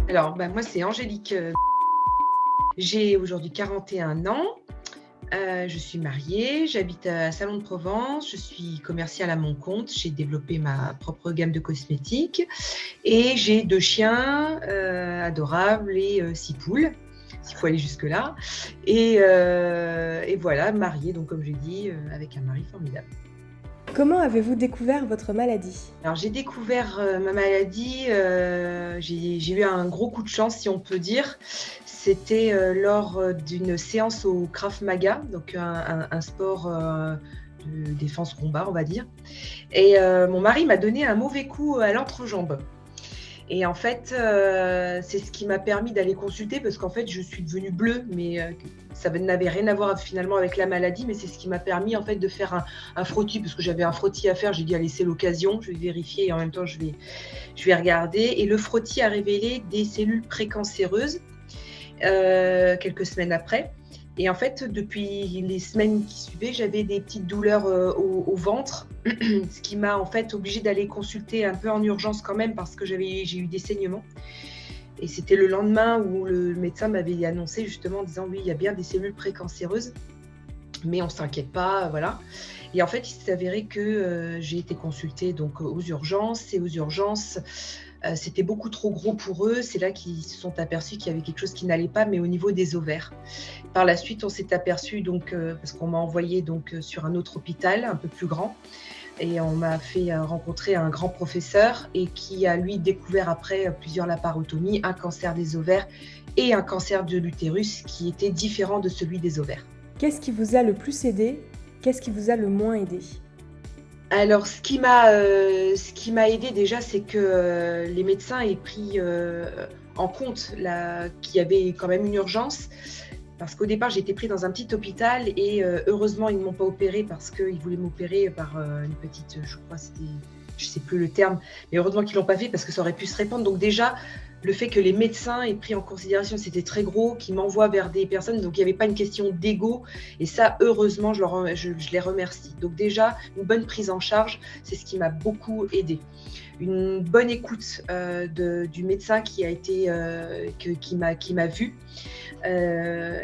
Alors, moi, c'est Angélique. J'ai aujourd'hui 41 ans. Je suis mariée, j'habite à Salon de Provence, je suis commerciale à mon compte. J'ai développé ma propre gamme de cosmétiques et j'ai 2 chiens, adorables et 6 poules, s'il faut aller jusque-là et voilà, mariée donc comme j'ai dit, avec un mari formidable. Comment avez-vous découvert votre maladie? Alors j'ai découvert, ma maladie, j'ai eu un gros coup de chance si on peut dire. C'était, lors, d'une séance au Krav Maga, donc un sport, de défense combat, on va dire et mon mari m'a donné un mauvais coup à l'entrejambe et en fait, c'est ce qui m'a permis d'aller consulter parce qu'en fait, je suis devenue bleue mais ça n'avait rien à voir finalement avec la maladie, mais c'est ce qui m'a permis en fait de faire un frottis parce que j'avais un frottis à faire. J'ai dit: «Allez, c'est l'occasion, je vais vérifier et en même temps je vais regarder» et le frottis a révélé des cellules précancéreuses, quelques semaines après et en fait, depuis les semaines qui suivaient, j'avais des petites douleurs, au ventre, ce qui m'a en fait obligée d'aller consulter un peu en urgence quand même parce que j'ai eu des saignements et c'était le lendemain où le médecin m'avait annoncé justement en disant: «Oui, il y a bien des cellules précancéreuses, mais on s'inquiète pas», voilà et en fait, il s'est avéré que, j'ai été consultée donc aux urgences et aux urgences, c'était beaucoup trop gros pour eux. C'est là qu'ils se sont aperçus qu'il y avait quelque chose qui n'allait pas, mais au niveau des ovaires. Par la suite, on s'est aperçu donc, parce qu'on m'a envoyée donc, sur un autre hôpital un peu plus grand et on m'a fait, rencontrer un grand professeur et qui a lui découvert après, plusieurs laparotomies, un cancer des ovaires et un cancer de l'utérus qui était différent de celui des ovaires. Qu'est-ce qui vous a le plus aidé? Qu'est-ce qui vous a le moins aidé? Alors ce qui m'a aidée déjà, c'est que, les médecins aient pris, en compte qu'il y avait quand même une urgence. Parce qu'au départ, j'ai été prise dans un petit hôpital et heureusement, ils ne m'ont pas opérée parce qu'ils voulaient m'opérer par, une petite, je crois c'était je ne sais plus le terme, mais heureusement qu'ils ne l'ont pas fait parce que ça aurait pu se répandre. Donc déjà, le fait que les médecins aient pris en considération, c'était très gros, qu'ils m'envoient vers des personnes, donc il y avait pas une question d'ego et ça, heureusement, je les remercie. Donc déjà, une bonne prise en charge, c'est ce qui m'a beaucoup aidée. Une bonne écoute, du médecin qui a été, qui m'a vue.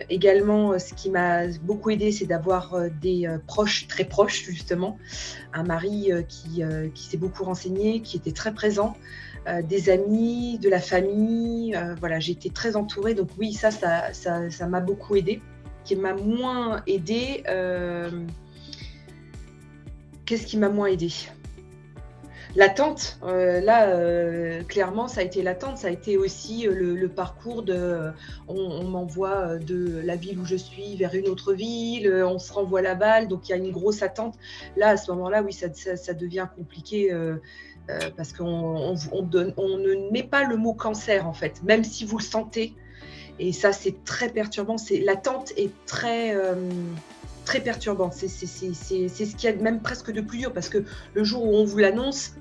Également, ce qui m'a beaucoup aidée, c'est d'avoir, des, proches, très proches justement. Un mari, qui s'est beaucoup renseigné, qui était très présent, des amis, de la famille, voilà, j'ai été très entourée donc oui, ça m'a beaucoup aidée. Qui m'a moins aidée, qu'est-ce qui m'a moins aidée? L'attente, là, clairement, ça a été l'attente. Ça a été aussi, le parcours de, on m'envoie, de la ville où je suis vers une autre ville, on se renvoie la balle, donc il y a une grosse attente. Là, à ce moment-là, oui, ça devient compliqué, parce qu'on ne met pas le mot cancer, en fait, même si vous le sentez et ça, c'est très perturbant. L'attente est très, très perturbante. C'est ce qu'il y a même presque de plus dur parce que le jour où on vous l'annonce,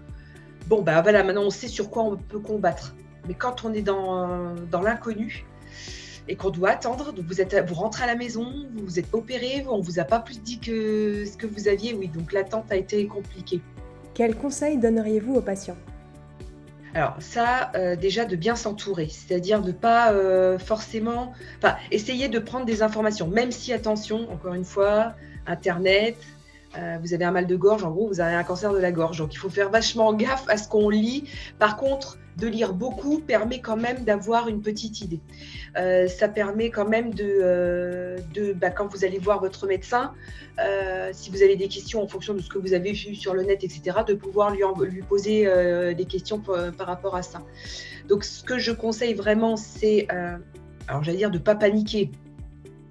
bon, voilà, maintenant on sait sur quoi on peut combattre. Mais quand on est dans l'inconnu et qu'on doit attendre, donc vous rentrez à la maison, vous êtes opéré, on vous a pas plus dit que ce que vous aviez, oui, donc l'attente a été compliquée. Quels conseils donneriez-vous aux patients? Alors ça, déjà de bien s'entourer, c'est-à-dire de pas, forcément essayer de prendre des informations, même si attention, encore une fois, internet, vous avez un mal de gorge, en gros, vous avez un cancer de la gorge, donc il faut faire vachement gaffe à ce qu'on lit. Par contre, de lire beaucoup permet quand même d'avoir une petite idée. Ça permet quand même quand vous allez voir votre médecin, si vous avez des questions en fonction de ce que vous avez vu sur le net et cetera, de pouvoir lui poser, des questions par rapport à ça. Donc ce que je conseille vraiment, c'est, alors j'allais dire de pas paniquer.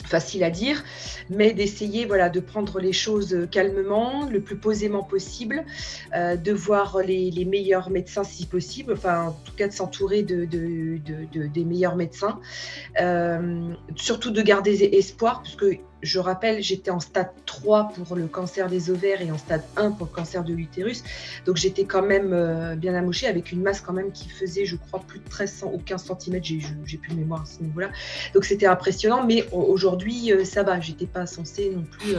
Facile à dire, mais d'essayer voilà, de prendre les choses calmement, le plus posément possible, de voir les meilleurs médecins si possible, enfin en tout cas de s'entourer des meilleurs médecins, surtout de garder espoir, puisque je rappelle, j'étais en stade 3 pour le cancer des ovaires et en stade 1 pour le cancer de l'utérus, donc j'étais quand même bien amochée avec une masse quand même qui faisait, je crois, plus de 13 ou 15 cm, j'ai plus de mémoire à ce niveau-là, donc c'était impressionnant, mais aujourd'hui, ça va, j'étais pas censée non plus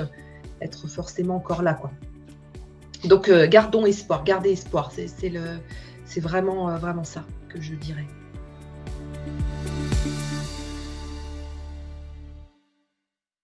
être forcément encore là, quoi. Donc gardons espoir, gardez espoir, c'est vraiment ça que je dirais.